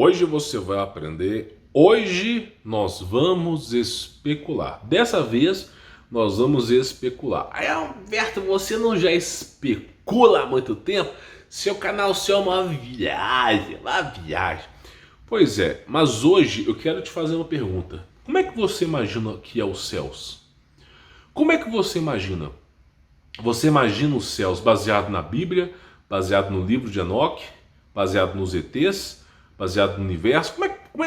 Hoje você vai aprender. Hoje nós vamos especular. Dessa vez nós vamos especular. Aí, Alberto, você não já especula há muito tempo? Seu canal seu é uma viagem, uma viagem. Pois é, mas hoje eu quero te fazer uma pergunta. Como é que você imagina que é os céus? Como é que você imagina? Você imagina os céus baseado na Bíblia, baseado no livro de Enoque, baseado nos ETs, baseado no universo?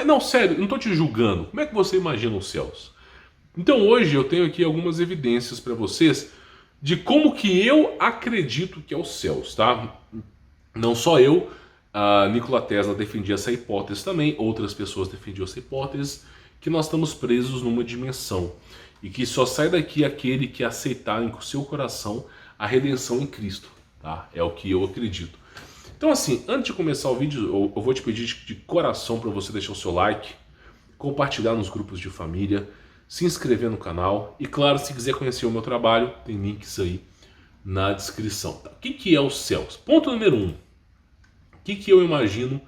Não, sério, não estou te julgando. Como é que você imagina os céus? Então hoje eu tenho aqui algumas evidências para vocês de como que eu acredito que é os céus, tá? Não só eu, a Nikola Tesla defendia essa hipótese também, outras pessoas defendiam essa hipótese, que nós estamos presos numa dimensão e que só sai daqui aquele que aceitar em seu coração a redenção em Cristo, tá? É o que eu acredito. Então assim, antes de começar o vídeo, eu vou te pedir de coração para você deixar o seu like, compartilhar nos grupos de família, se inscrever no canal e claro, se quiser conhecer o meu trabalho, tem links aí na descrição. Tá? O que é os céus? Ponto número 1. O que eu imagino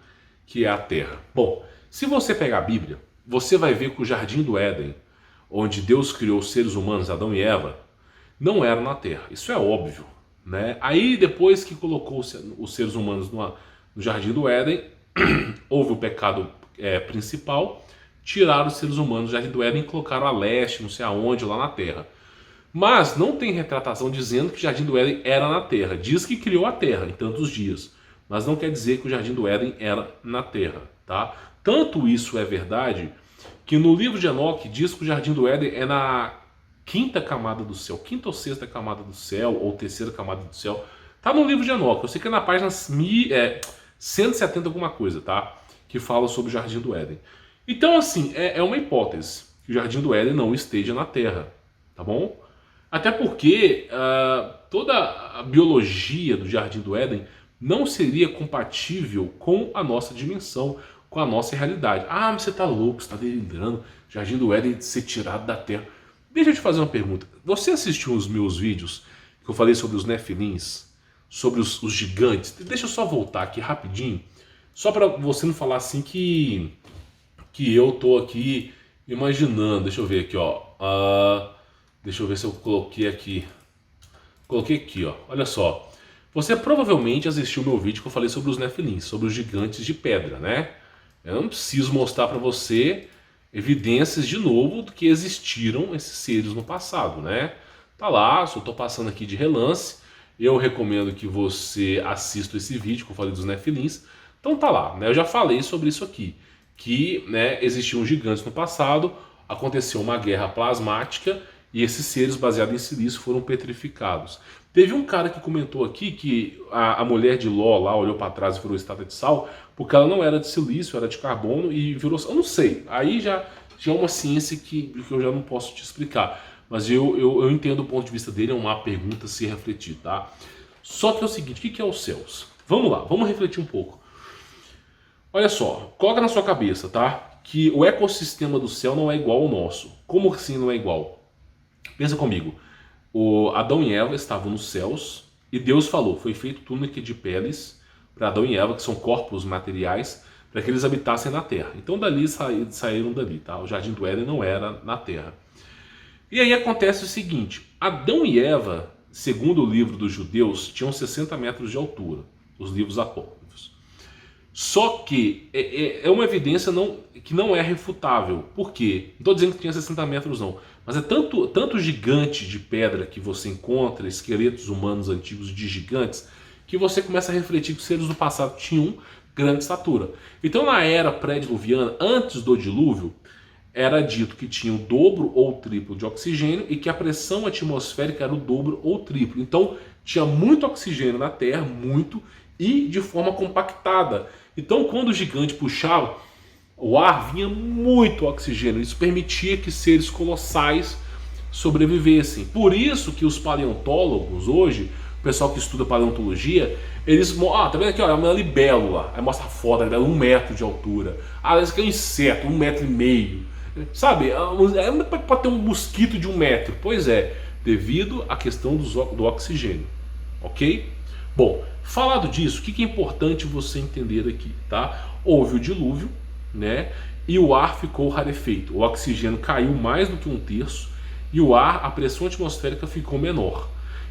que é a Terra? Bom, se você pegar a Bíblia, você vai ver que o Jardim do Éden, onde Deus criou os seres humanos, Adão e Eva, não era na Terra. Isso é óbvio, né? Aí depois que colocou os seres humanos no Jardim do Éden, houve o pecado principal, tiraram os seres humanos do Jardim do Éden e colocaram a leste, não sei aonde, lá na Terra. Mas não tem retratação dizendo que o Jardim do Éden era na Terra. Diz que criou a Terra em tantos dias, mas não quer dizer que o Jardim do Éden era na Terra, tá? Tanto isso é verdade que no livro de Enoque diz que o Jardim do Éden é na quinta camada do céu, quinta ou sexta camada do céu, ou terceira camada do céu. Tá no livro de Enoque, eu sei que é na página 170 alguma coisa, tá? Que fala sobre o Jardim do Éden. Então assim, é uma hipótese que o Jardim do Éden não esteja na Terra, tá bom? Até porque toda a biologia do Jardim do Éden não seria compatível com a nossa dimensão, com a nossa realidade. Ah, mas você está louco, você está delirando, Jardim do Éden ser tirado da Terra. Deixa eu te fazer uma pergunta. Você assistiu os meus vídeos que eu falei sobre os Nefilins, sobre os gigantes? Deixa eu só voltar aqui rapidinho, só para você não falar assim que eu tô aqui imaginando. Deixa eu ver aqui, ó. Deixa eu ver se eu coloquei aqui. Coloquei aqui, ó. Olha só. Você provavelmente assistiu o meu vídeo que eu falei sobre os Nefilins, sobre os gigantes de pedra, né? Eu não preciso mostrar para você evidências de novo do que existiram esses seres no passado, né? Tá lá, só tô passando aqui de relance. Eu recomendo que você assista esse vídeo que eu falei dos Nefilins. Então tá lá, né? Eu já falei sobre isso aqui, que, né, existiam gigantes no passado, aconteceu uma guerra plasmática e esses seres baseados em silício foram petrificados. Teve um cara que comentou aqui que a mulher de Ló lá olhou para trás e virou estátua de sal, porque ela não era de silício, era de carbono e virou... Eu não sei, aí já é uma ciência que eu já não posso te explicar. Mas eu entendo o ponto de vista dele, é uma pergunta a se refletir, tá? Só que é o seguinte, o que é os céus? Vamos lá, vamos refletir um pouco. Olha só, coloca na sua cabeça, tá? Que o ecossistema do céu não é igual ao nosso. Como assim não é igual? Pensa comigo. O Adão e Eva estavam nos céus e Deus falou, foi feito túnica de peles para Adão e Eva, que são corpos materiais, para que eles habitassem na terra. Então dali saíram dali, tá? O Jardim do Éden não era na terra. E aí acontece o seguinte, Adão e Eva, segundo o livro dos judeus, tinham 60 metros de altura, os livros apócrifos. Só que é uma evidência que não é refutável. Por quê? Não estou dizendo que tinha 60 metros não. Mas é tanto gigante de pedra que você encontra, esqueletos humanos antigos de gigantes, que você começa a refletir que os seres do passado tinham grande estatura. Então na era pré-diluviana, antes do dilúvio, era dito que tinha o dobro ou o triplo de oxigênio e que a pressão atmosférica era o dobro ou o triplo. Então tinha muito oxigênio na Terra, muito, e de forma compactada. Então quando o gigante puxava, o ar vinha muito oxigênio. Isso permitia que seres colossais sobrevivessem. Por isso que os paleontólogos hoje, o pessoal que estuda paleontologia, eles... tá vendo aqui, ó, é uma libélula. Aí mostra a foto, ela é 1 metro de altura. Esse aqui é um inseto, 1,5 metro. Sabe, pode ter um mosquito de 1 metro. Pois é, devido à questão do oxigênio. Ok? Bom, falado disso, o que é importante você entender aqui, tá? Houve o dilúvio, né? E o ar ficou rarefeito. O oxigênio caiu mais do que 1/3 e o ar, a pressão atmosférica ficou menor.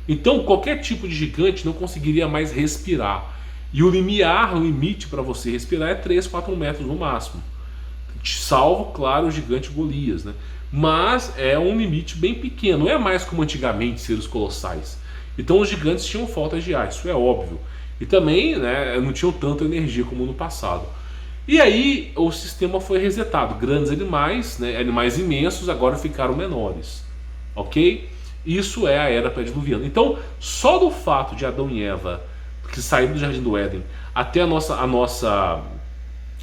Então qualquer tipo de gigante não conseguiria mais respirar. E o limiar, o limite para você respirar é 3, 4 metros no máximo. Salvo, claro, o gigante Golias, né? Mas é um limite bem pequeno, não é mais como antigamente seres colossais. Então os gigantes tinham falta de ar, isso é óbvio. E também, né, não tinham tanta energia como no passado. E aí o sistema foi resetado. Grandes animais, né, animais imensos, agora ficaram menores. Ok? Isso é a era pré-diluviana. Então, só do fato de Adão e Eva, que saíram do Jardim do Éden, até a nossa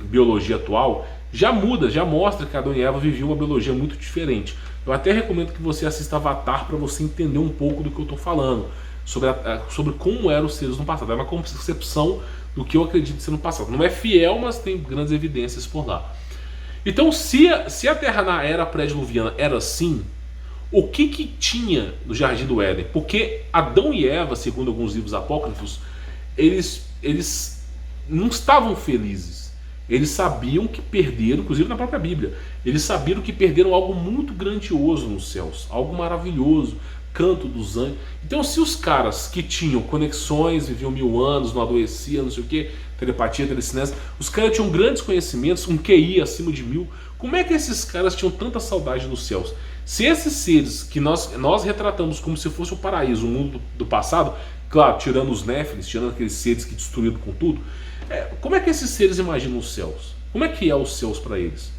biologia atual, já muda, já mostra que Adão e Eva viviam uma biologia muito diferente. Eu até recomendo que você assista Avatar para você entender um pouco do que eu estou falando, sobre como eram os seres no passado. É uma concepção do que eu acredito ser no passado. Não é fiel, mas tem grandes evidências por lá. Então, se a Terra na era pré-diluviana era assim, o que tinha no Jardim do Éden? Porque Adão e Eva, segundo alguns livros apócrifos, eles não estavam felizes. Eles sabiam que perderam, inclusive na própria Bíblia, eles sabiam que perderam algo muito grandioso nos céus, algo maravilhoso, canto dos anjos. Então, se os caras que tinham conexões, viviam 1000 anos, não adoeciam, não sei o que, telepatia, telecinese, os caras tinham grandes conhecimentos, um QI acima de 1000, como é que esses caras tinham tanta saudade nos céus? Se esses seres que nós retratamos como se fosse o paraíso, o mundo do passado, claro, tirando os Néfilis, tirando aqueles seres que destruíram com tudo, como é que esses seres imaginam os céus? Como é que é os céus para eles?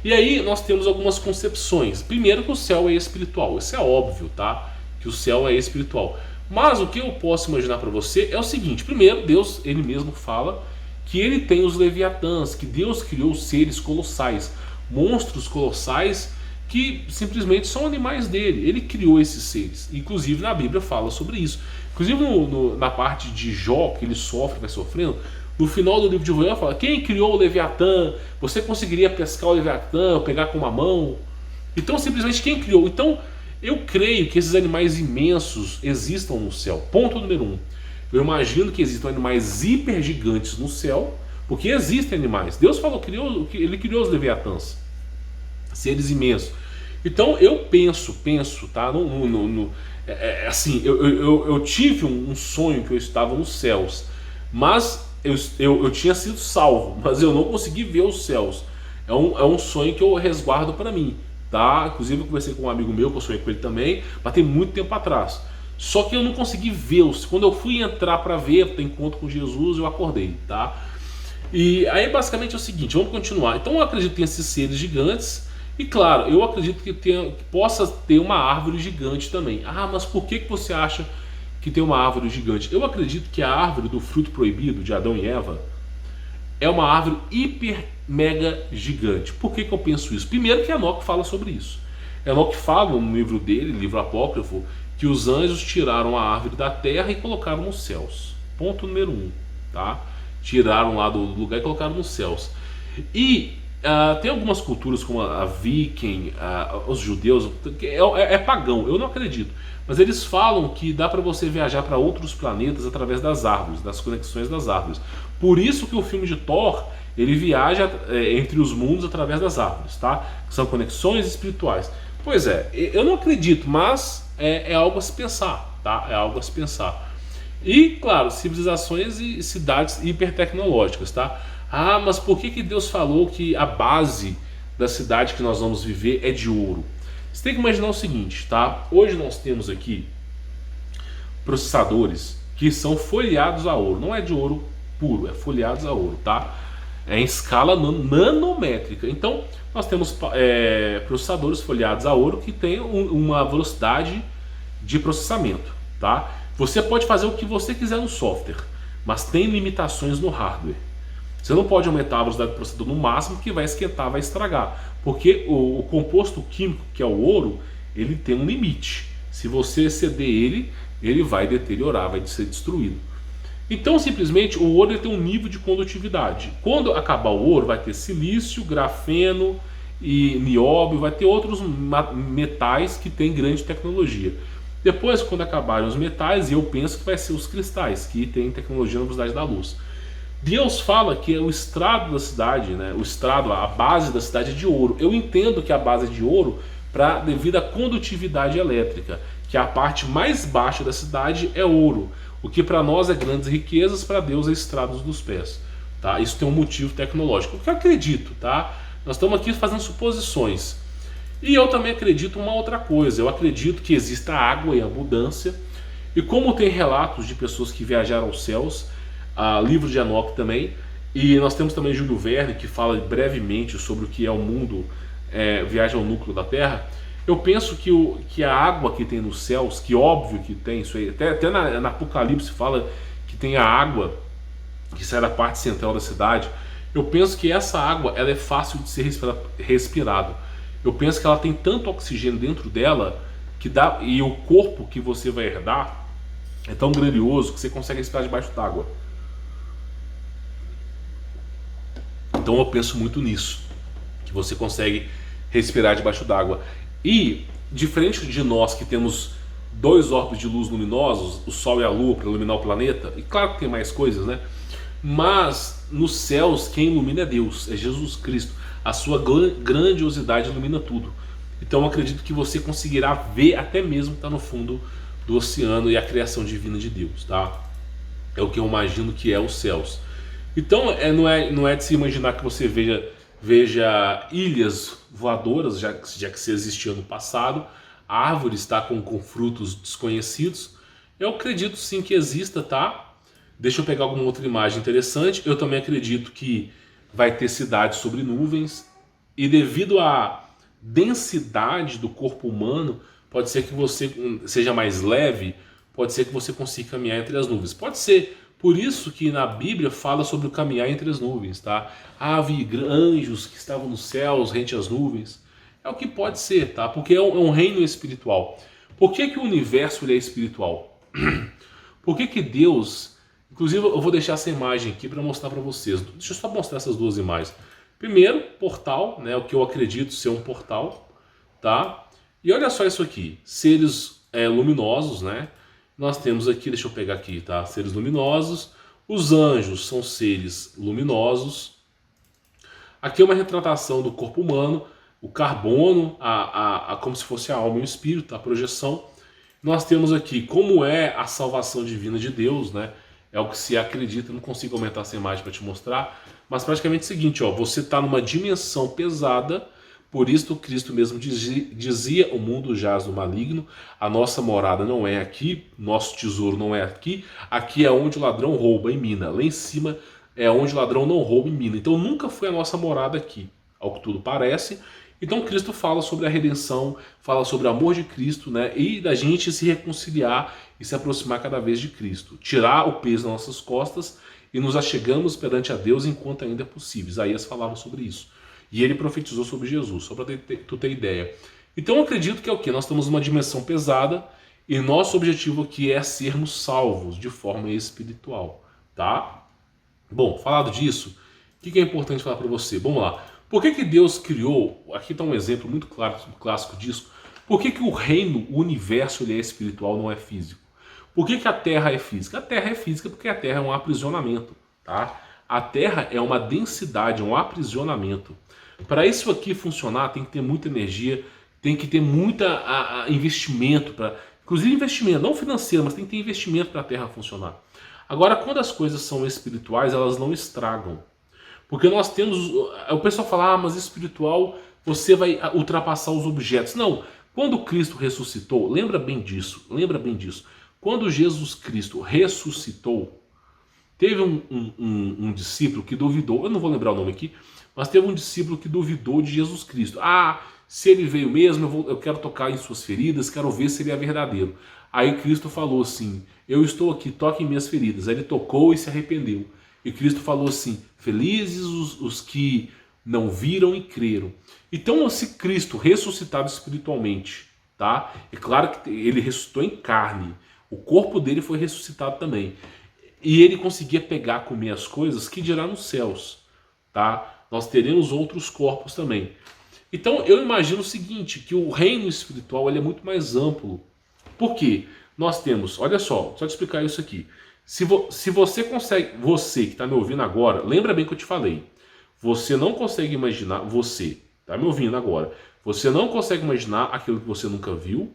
E aí nós temos algumas concepções. Primeiro, que o céu é espiritual. Isso é óbvio, tá? Que o céu é espiritual. Mas o que eu posso imaginar para você é o seguinte. Primeiro, Deus, ele mesmo fala que ele tem os leviatãs, que Deus criou seres colossais, monstros colossais que simplesmente são animais dele. Ele criou esses seres. Inclusive na Bíblia fala sobre isso. Inclusive na parte de Jó, que ele sofre, vai sofrendo, no final do livro de Joel fala: quem criou o Leviatã? Você conseguiria pescar o Leviatã, pegar com uma mão? Então simplesmente quem criou? Então eu creio que esses animais imensos existam no céu. Ponto número 1. Eu imagino que existam animais hiper gigantes no céu, porque existem animais. Deus falou que ele criou os Leviatãs, seres imensos. Então eu penso, tá? Assim, eu tive um sonho que eu estava nos céus, mas eu tinha sido salvo, mas eu não consegui ver os céus. É um sonho que eu resguardo para mim, tá? Inclusive eu conversei com um amigo meu, que eu sonhei com ele também, mas tem muito tempo atrás. Só que eu não consegui vê-los. Quando eu fui entrar para ver, ter encontro com Jesus, eu acordei, tá? E aí basicamente é o seguinte, vamos continuar. Então eu acredito que tem esses seres gigantes. E claro, eu acredito que possa ter uma árvore gigante também. Ah, mas por que você acha que tem uma árvore gigante? Eu acredito que a árvore do fruto proibido de Adão e Eva é uma árvore hiper mega gigante. Por que eu penso isso? Primeiro que Enoque fala sobre isso. Enoque fala no livro dele, livro apócrifo, que os anjos tiraram a árvore da terra e colocaram nos céus. Ponto número 1, tá? Tiraram lá do lugar e colocaram nos céus. E tem algumas culturas como a Viking, os judeus, que é pagão, eu não acredito. Mas eles falam que dá para você viajar para outros planetas através das árvores, das conexões das árvores. Por isso que o filme de Thor, ele viaja entre os mundos através das árvores, tá? São conexões espirituais. Pois é, eu não acredito, mas é algo a se pensar, tá? É algo a se pensar. E, claro, civilizações e cidades hipertecnológicas, tá? Ah, mas por que Deus falou que a base da cidade que nós vamos viver é de ouro? Você tem que imaginar o seguinte, tá? Hoje nós temos aqui processadores que são folheados a ouro. Não é de ouro puro, é folheados a ouro, tá? É em escala nanométrica. Então, nós temos processadores folheados a ouro que têm uma velocidade de processamento, tá? Você pode fazer o que você quiser no software, mas tem limitações no hardware. Você não pode aumentar a velocidade do processador no máximo, que vai esquentar, vai estragar. Porque o composto químico, que é o ouro, ele tem um limite. Se você exceder ele vai deteriorar, vai ser destruído. Então, simplesmente, o ouro ele tem um nível de condutividade. Quando acabar o ouro, vai ter silício, grafeno e nióbio, vai ter outros metais que têm grande tecnologia. Depois, quando acabarem os metais, eu penso que vai ser os cristais, que tem tecnologia na velocidade da luz. Deus fala que o estrado da cidade, né, o estrado, a base da cidade é de ouro. Eu entendo que a base é de ouro devido à condutividade elétrica, que a parte mais baixa da cidade é ouro. O que para nós é grandes riquezas, para Deus é estrados dos pés. Tá? Isso tem um motivo tecnológico. O que eu acredito, tá? Nós estamos aqui fazendo suposições. E eu também acredito uma outra coisa. Eu acredito que exista água em abundância. E como tem relatos de pessoas que viajaram aos céus, livro de Enoque também, e nós temos também Júlio Verne, que fala brevemente sobre o que é o mundo, viagem ao núcleo da Terra. Eu penso que a água que tem nos céus, que óbvio que tem, isso aí, até na Apocalipse fala que tem a água que sai da parte central da cidade. Eu penso que essa água ela é fácil de ser respirado. Eu penso que ela tem tanto oxigênio dentro dela que dá, e o corpo que você vai herdar é tão grandioso que você consegue respirar debaixo d'água. Então eu penso muito nisso, que você consegue respirar debaixo d'água. E diferente de nós que temos dois orbes de luz luminosos, o Sol e a Lua para iluminar o planeta, e claro que tem mais coisas, né? Mas nos céus quem ilumina é Deus, é Jesus Cristo. A sua grandiosidade ilumina tudo. Então eu acredito que você conseguirá ver até mesmo que está no fundo do oceano e a criação divina de Deus, tá? É o que eu imagino que é os céus. Então não é de se imaginar que você veja ilhas voadoras, já que se existia no passado, árvores, tá, com frutos desconhecidos. Eu acredito sim que exista, tá? Deixa eu pegar alguma outra imagem interessante. Eu também acredito que vai ter cidades sobre nuvens, e devido à densidade do corpo humano, pode ser que você seja mais leve, pode ser que você consiga caminhar entre as nuvens. Pode ser. Por isso que na Bíblia fala sobre o caminhar entre as nuvens, tá? Havia anjos que estavam nos céus, rente às nuvens. É o que pode ser, tá? Porque é um reino espiritual. Por que o universo ele é espiritual? Por que Deus... Inclusive eu vou deixar essa imagem aqui para mostrar para vocês. Deixa eu só mostrar essas duas imagens. Primeiro, portal, né? O que eu acredito ser um portal, tá? E olha só isso aqui. Seres luminosos, né? Nós temos aqui, deixa eu pegar aqui, tá? Seres luminosos. Os anjos são seres luminosos. Aqui é uma retratação do corpo humano. O carbono, como se fosse a alma e o espírito, a projeção. Nós temos aqui como é a salvação divina de Deus, né? É o que se acredita. Eu não consigo aumentar essa imagem para te mostrar. Mas praticamente é o seguinte, ó, você está numa dimensão pesada. Por isso Cristo mesmo dizia, o mundo jaz no maligno, a nossa morada não é aqui, nosso tesouro não é aqui, aqui é onde o ladrão rouba e mina, lá em cima é onde o ladrão não rouba e mina. Então nunca foi a nossa morada aqui, ao que tudo parece. Então Cristo fala sobre a redenção, fala sobre o amor de Cristo, né, e da gente se reconciliar e se aproximar cada vez de Cristo, tirar o peso das nossas costas e nos achegamos perante a Deus enquanto ainda é possível. Isaías falava sobre isso. E ele profetizou sobre Jesus, só para tu ter ideia. Então eu acredito que é o quê? Nós estamos numa dimensão pesada e nosso objetivo aqui é sermos salvos de forma espiritual, tá? Bom, falado disso, o que é importante falar para você? Vamos lá. Por que Deus criou, aqui está um exemplo muito claro, clássico disso, por que o reino, o universo, ele é espiritual, não é físico? Por que a Terra é física? A Terra é física porque a Terra é um aprisionamento, tá? A Terra é uma densidade, um aprisionamento. Para isso aqui funcionar, tem que ter muita energia, tem que ter muita investimento, inclusive investimento, não financeiro, mas tem que ter investimento para a Terra funcionar. Agora, quando as coisas são espirituais, elas não estragam. Porque nós temos... O pessoal fala, mas espiritual, você vai ultrapassar os objetos. Não, quando Cristo ressuscitou, lembra bem disso. Quando Jesus Cristo ressuscitou, teve um discípulo que duvidou, eu não vou lembrar o nome aqui, mas teve um discípulo que duvidou de Jesus Cristo. Se ele veio mesmo, eu quero tocar em suas feridas, quero ver se ele é verdadeiro. Aí Cristo falou assim, eu estou aqui, toque em minhas feridas. Aí ele tocou e se arrependeu. E Cristo falou assim, felizes os que não viram e creram. Então, se Cristo ressuscitado espiritualmente, tá? É claro que ele ressuscitou em carne, o corpo dele foi ressuscitado também. E ele conseguia pegar, comer as coisas, que dirá nos céus, tá? Nós teremos outros corpos também. Então eu imagino o seguinte, que o reino espiritual ele é muito mais amplo Por quê? Nós temos, olha só te explicar isso aqui. Se você consegue, você que está me ouvindo agora, lembra bem que eu te falei. Você não consegue imaginar, você está me ouvindo agora, você não consegue imaginar aquilo que você nunca viu,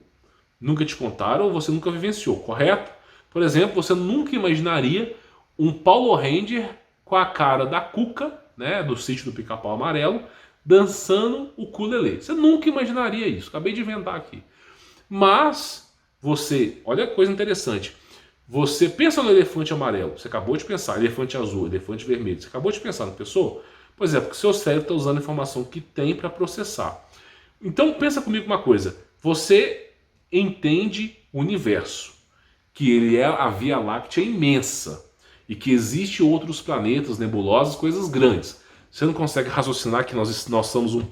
nunca te contaram ou você nunca vivenciou, correto? Por exemplo, você nunca imaginaria um Power Ranger com a cara da Cuca, né, do Sítio do Pica-Pau Amarelo, dançando o ukulele. Você nunca imaginaria isso, acabei de inventar aqui. Mas você, olha que coisa interessante, você pensa no elefante amarelo, você acabou de pensar, elefante azul, elefante vermelho, você acabou de pensar, não pensou? Pois é, porque o seu cérebro está usando a informação que tem para processar. Então pensa comigo uma coisa, você entende o universo, que ele é a Via Láctea imensa, e que existem outros planetas, nebulosas, coisas grandes. Você não consegue raciocinar que nós somos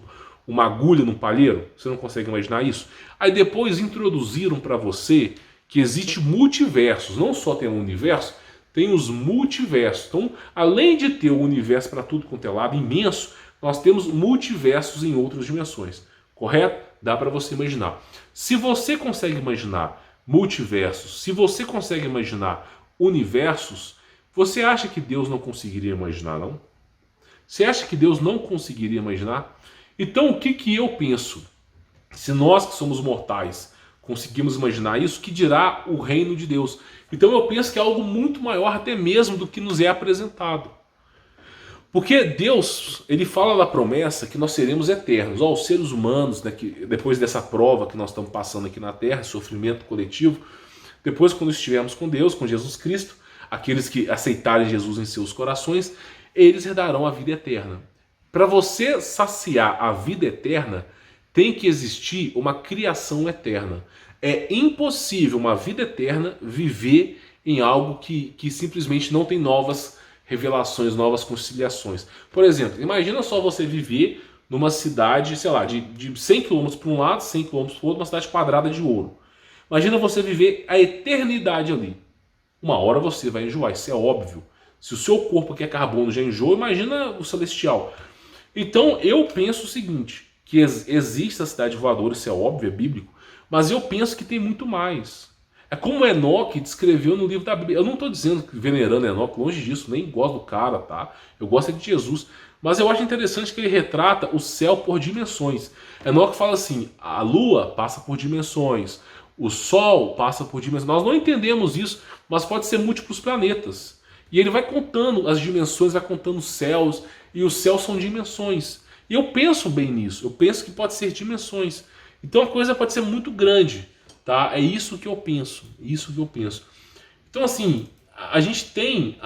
uma agulha num palheiro? Você não consegue imaginar isso? Aí depois introduziram para você que existe multiversos. Não só tem um universo, tem os multiversos. Então, além de ter o universo para tudo quanto é lado imenso, nós temos multiversos em outras dimensões. Correto? Dá para você imaginar. Se você consegue imaginar multiversos, se você consegue imaginar universos, você acha que Deus não conseguiria imaginar, não? Você acha que Deus não conseguiria imaginar? Então, o que eu penso? Se nós que somos mortais conseguimos imaginar isso, que dirá o reino de Deus? Então eu penso que é algo muito maior até mesmo do que nos é apresentado. Porque Deus, ele fala da promessa que nós seremos eternos. Os seres humanos, né, que depois dessa prova que nós estamos passando aqui na Terra, sofrimento coletivo, depois quando estivermos com Deus, com Jesus Cristo, aqueles que aceitarem Jesus em seus corações, eles herdarão a vida eterna. Para você saciar a vida eterna, tem que existir uma criação eterna. É impossível uma vida eterna viver em algo que simplesmente não tem novas revelações, novas conciliações. Por exemplo, imagina só você viver numa cidade, sei lá, de 100 km para um lado, 100 km para o outro, uma cidade quadrada de ouro. Imagina você viver a eternidade ali. Uma hora você vai enjoar, isso é óbvio. Se o seu corpo que é carbono já enjoa, imagina o celestial. Então eu penso o seguinte, que existe a cidade voadora, isso é óbvio, é bíblico, mas eu penso que tem muito mais. É como Enoque descreveu no livro da Bíblia. Eu não estou dizendo que venerando Enoque, longe disso, nem gosto do cara, tá? Eu gosto de Jesus. Mas eu acho interessante que ele retrata o céu por dimensões. Enoque fala assim, a lua passa por dimensões, o sol passa por dimensões. Nós não entendemos isso, mas pode ser múltiplos planetas. E ele vai contando as dimensões, vai contando os céus, e os céus são dimensões. E eu penso bem nisso, eu penso que pode ser dimensões. Então a coisa pode ser muito grande. Tá? É isso que eu penso, isso que eu penso. Então assim, a gente tem,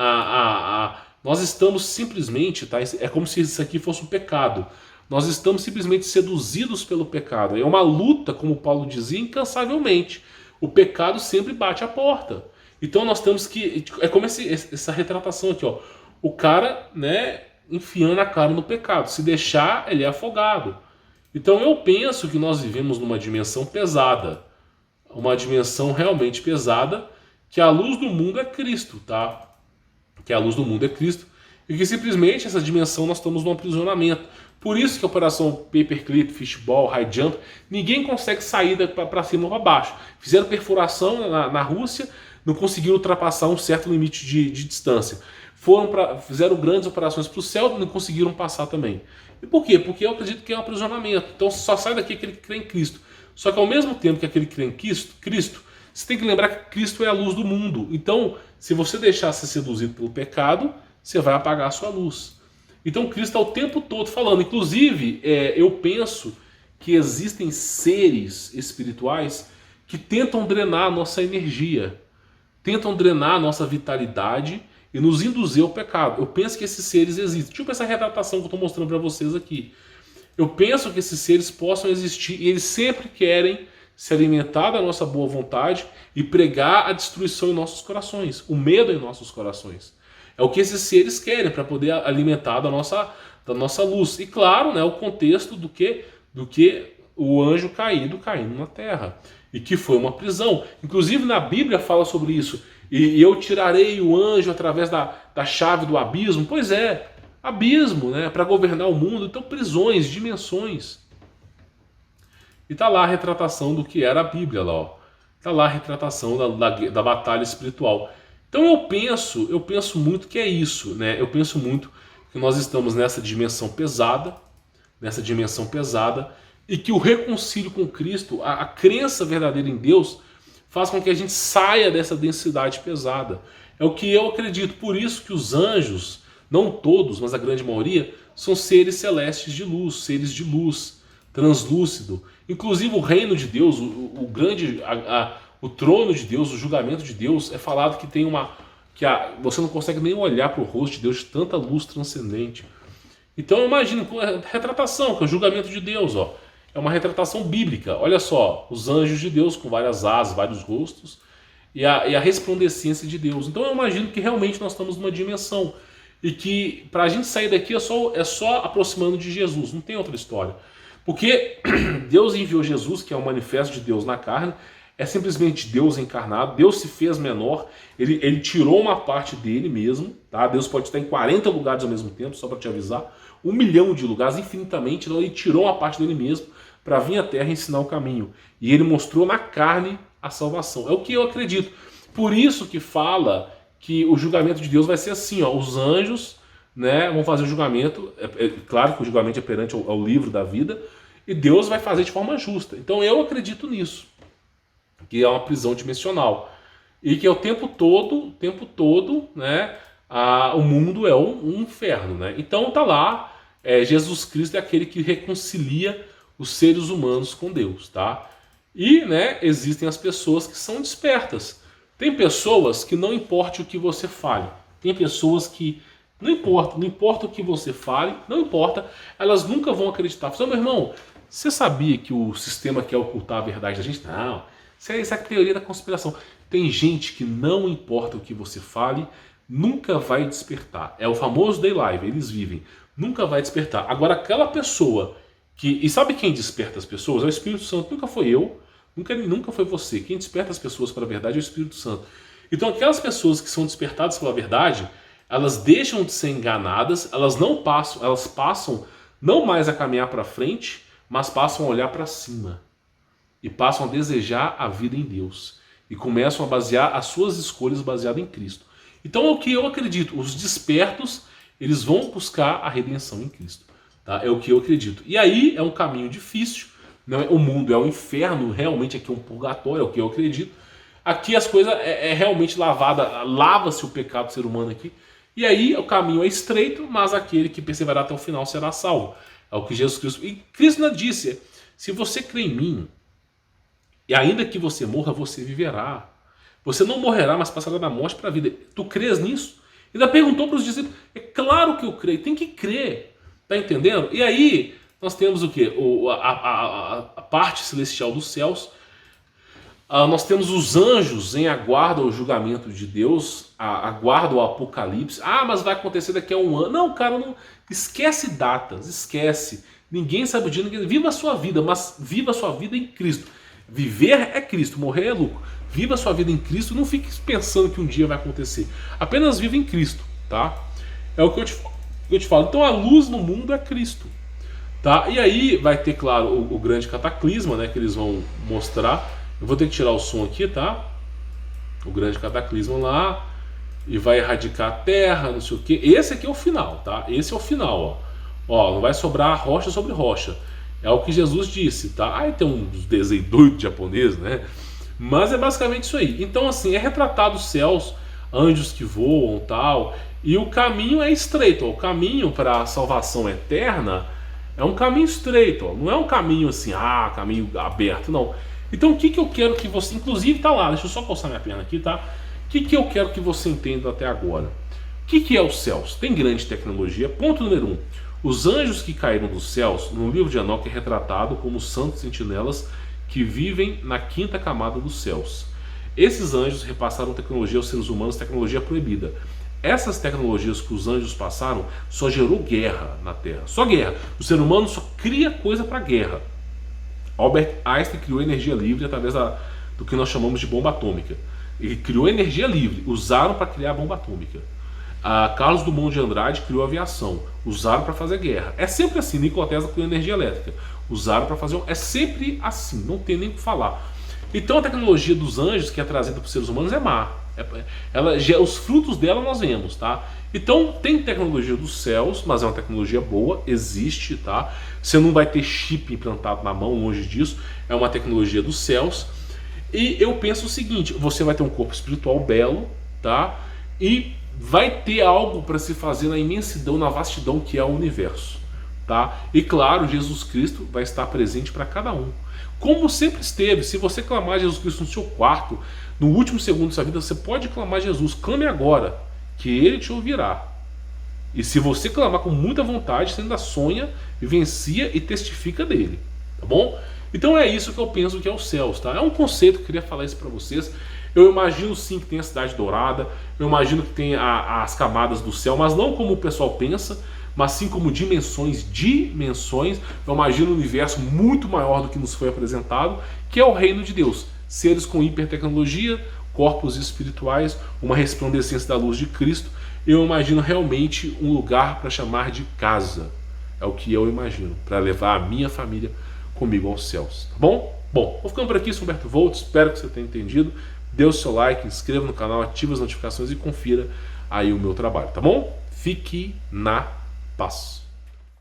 nós estamos simplesmente, tá? É como se isso aqui fosse um pecado. Nós estamos simplesmente seduzidos pelo pecado. É uma luta, como Paulo dizia, incansavelmente. O pecado sempre bate à porta. Então nós temos que, é como essa retratação aqui, ó. O cara, né, enfiando a cara no pecado. Se deixar, ele é afogado. Então eu penso que nós vivemos numa dimensão pesada. Uma dimensão realmente pesada, que a luz do mundo é Cristo, tá? Que a luz do mundo é Cristo, e que simplesmente essa dimensão nós estamos num aprisionamento. Por isso que a operação Paperclip, Fishball, High Jump, ninguém consegue sair para cima ou para baixo. Fizeram perfuração na Rússia, não conseguiram ultrapassar um certo limite de distância. Fizeram grandes operações para o céu, não conseguiram passar também. E por quê? Porque eu acredito que é um aprisionamento. Então só sai daqui aquele que crê em Cristo. Só que ao mesmo tempo que aquele que crê em Cristo, você tem que lembrar que Cristo é a luz do mundo. Então, se você deixar ser seduzido pelo pecado, você vai apagar a sua luz. Então Cristo está o tempo todo falando. Inclusive, eu penso que existem seres espirituais que tentam drenar a nossa energia, tentam drenar a nossa vitalidade e nos induzir ao pecado. Eu penso que esses seres existem. Tipo essa retratação que eu estou mostrando para vocês aqui. Eu penso que esses seres possam existir e eles sempre querem se alimentar da nossa boa vontade e pregar a destruição em nossos corações, o medo em nossos corações. É o que esses seres querem para poder alimentar da nossa luz. E claro, né, o contexto do que o anjo caindo na terra. E que foi uma prisão. Inclusive na Bíblia fala sobre isso. E eu tirarei o anjo através da chave do abismo. Pois é. Abismo, né, para governar o mundo, então prisões, dimensões. E tá lá a retratação do que era a Bíblia lá, ó. está lá a retratação da batalha espiritual. Então eu penso muito que é isso, né? Eu penso muito que nós estamos nessa dimensão pesada, e que o reconcílio com Cristo, a crença verdadeira em Deus, faz com que a gente saia dessa densidade pesada. É o que eu acredito. Por isso que os anjos, não todos, mas a grande maioria, são seres celestes de luz, seres de luz, translúcido. Inclusive o reino de Deus, o trono de Deus, o julgamento de Deus, é falado que tem você não consegue nem olhar para o rosto de Deus de tanta luz transcendente. Então eu imagino a retratação, que é o julgamento de Deus, ó. É uma retratação bíblica. Olha só, os anjos de Deus com várias asas, vários rostos, e a resplandecência de Deus. Então eu imagino que realmente nós estamos numa dimensão, e que para a gente sair daqui é só aproximando de Jesus, não tem outra história. Porque Deus enviou Jesus, que é o manifesto de Deus na carne, é simplesmente Deus encarnado. Deus se fez menor, ele tirou uma parte dele mesmo, tá? Deus pode estar em 40 lugares ao mesmo tempo, só para te avisar, 1 milhão de lugares, infinitamente. Então ele tirou uma parte dele mesmo para vir à Terra ensinar o caminho, e ele mostrou na carne a salvação. É o que eu acredito. Por isso que fala que o julgamento de Deus vai ser assim, ó, os anjos, né, vão fazer o julgamento, claro que o julgamento é perante ao livro da vida, e Deus vai fazer de forma justa. Então eu acredito nisso, que é uma prisão dimensional, e que é o tempo todo, né, o mundo é um inferno, né? Então tá lá, Jesus Cristo é aquele que reconcilia os seres humanos com Deus, tá? E, né, existem as pessoas que são despertas. Tem pessoas que não importa o que você fale. Tem pessoas que não importa o que você fale, não importa, elas nunca vão acreditar. Fala, meu irmão, você sabia que o sistema quer ocultar a verdade da gente? Não, isso é a teoria da conspiração. Tem gente que não importa o que você fale, nunca vai despertar. É o famoso day live, eles vivem. Nunca vai despertar. Agora aquela pessoa e sabe quem desperta as pessoas? É o Espírito Santo. Nunca foi eu, nunca foi você. Quem desperta as pessoas para a verdade é o Espírito Santo. Então aquelas pessoas que são despertadas pela verdade, elas deixam de ser enganadas, elas passam não mais a caminhar para frente, mas passam a olhar para cima. E passam a desejar a vida em Deus. E começam a basear as suas escolhas baseadas em Cristo. Então é o que eu acredito. Os despertos, eles vão buscar a redenção em Cristo. Tá? É o que eu acredito. E aí é um caminho difícil. Não é, o mundo é um inferno, realmente aqui é um purgatório, é o que eu acredito. Aqui as coisas realmente lava-se o pecado do ser humano aqui. E aí o caminho é estreito, mas aquele que perseverar até o final será salvo. É o que Jesus Cristo... E Cristo disse, se você crê em mim, e ainda que você morra, você viverá. Você não morrerá, mas passará da morte para a vida. Tu crês nisso? Ainda perguntou para os discípulos. É claro que eu creio, tem que crer. Tá entendendo? E aí nós temos o quê? A parte celestial dos céus. Nós temos os anjos em aguardo ao julgamento de Deus, aguardo ao apocalipse. Mas vai acontecer daqui a 1 ano. Não, cara, não esquece datas, esquece. Ninguém sabe o dia, viva a sua vida, mas viva a sua vida em Cristo. Viver é Cristo, morrer é lucro. Viva a sua vida em Cristo, não fique pensando que um dia vai acontecer. Apenas viva em Cristo, tá? É o que eu te falo. Então a luz no mundo é Cristo, tá? E aí vai ter, claro, o grande cataclisma, né, que eles vão mostrar. Eu vou ter que tirar o som aqui, tá? O grande cataclisma lá, e vai erradicar a terra, não sei o que. Esse aqui é o final, tá? Esse é o final, ó. Não vai sobrar rocha sobre rocha. É o que Jesus disse, tá? Aí tem uns desenhos doidos japoneses, né? Mas é basicamente isso aí. Então, assim, é retratado os céus, anjos que voam e tal. E o caminho é estreito. Ó. O caminho para a salvação eterna é um caminho estreito. Ó. Não é um caminho assim, caminho aberto, não. Então, o que eu quero que você... Inclusive, tá lá, deixa eu só coçar minha perna aqui, tá? O que eu quero que você entenda até agora? O que é os céus? Tem grande tecnologia. Ponto número 1. Os anjos que caíram dos céus, no livro de Enoque, é retratado como santos sentinelas que vivem na 5ª camada dos céus. Esses anjos repassaram tecnologia aos seres humanos, tecnologia proibida. Essas tecnologias que os anjos passaram só gerou guerra na Terra. Só guerra. O ser humano só cria coisa para guerra. Albert Einstein criou energia livre através do que nós chamamos de bomba atômica. Ele criou energia livre, usaram para criar a bomba atômica. Carlos Drummond de Andrade criou a aviação, usaram para fazer guerra. É sempre assim. Nikola Tesla criou energia elétrica, usaram para fazer... É sempre assim, não tem nem o que falar. Então a tecnologia dos anjos que é trazida para os seres humanos é má. Os frutos dela nós vemos, tá? Então tem tecnologia dos céus, mas é uma tecnologia boa, existe, tá? Você não vai ter chip implantado na mão, longe disso. É uma tecnologia dos céus. E eu penso o seguinte: você vai ter um corpo espiritual belo, tá? E vai ter algo para se fazer na imensidão, na vastidão que é o universo, tá? E claro, Jesus Cristo vai estar presente para cada um. Como sempre esteve. Se você clamar Jesus Cristo no seu quarto, no último segundo da sua vida, você pode clamar Jesus. Clame agora, que Ele te ouvirá. E se você clamar com muita vontade, você ainda sonha, vivencia e testifica dele, tá bom? Então é isso que eu penso que é os céus, tá? É um conceito que eu queria falar isso para vocês. Eu imagino sim que tem a cidade dourada, eu imagino que tem as camadas do céu, mas não como o pessoal pensa, mas sim como dimensões. Eu imagino um universo muito maior do que nos foi apresentado, que é o reino de Deus. Seres com hipertecnologia, corpos espirituais, uma resplandecência da luz de Cristo. Eu imagino realmente um lugar para chamar de casa. É o que eu imagino, para levar a minha família comigo aos céus, tá bom? Bom, vou ficando por aqui, sou Humberto Volt, espero que você tenha entendido. Dê o seu like, inscreva no canal, ative as notificações e confira aí o meu trabalho, tá bom? Fique na paz.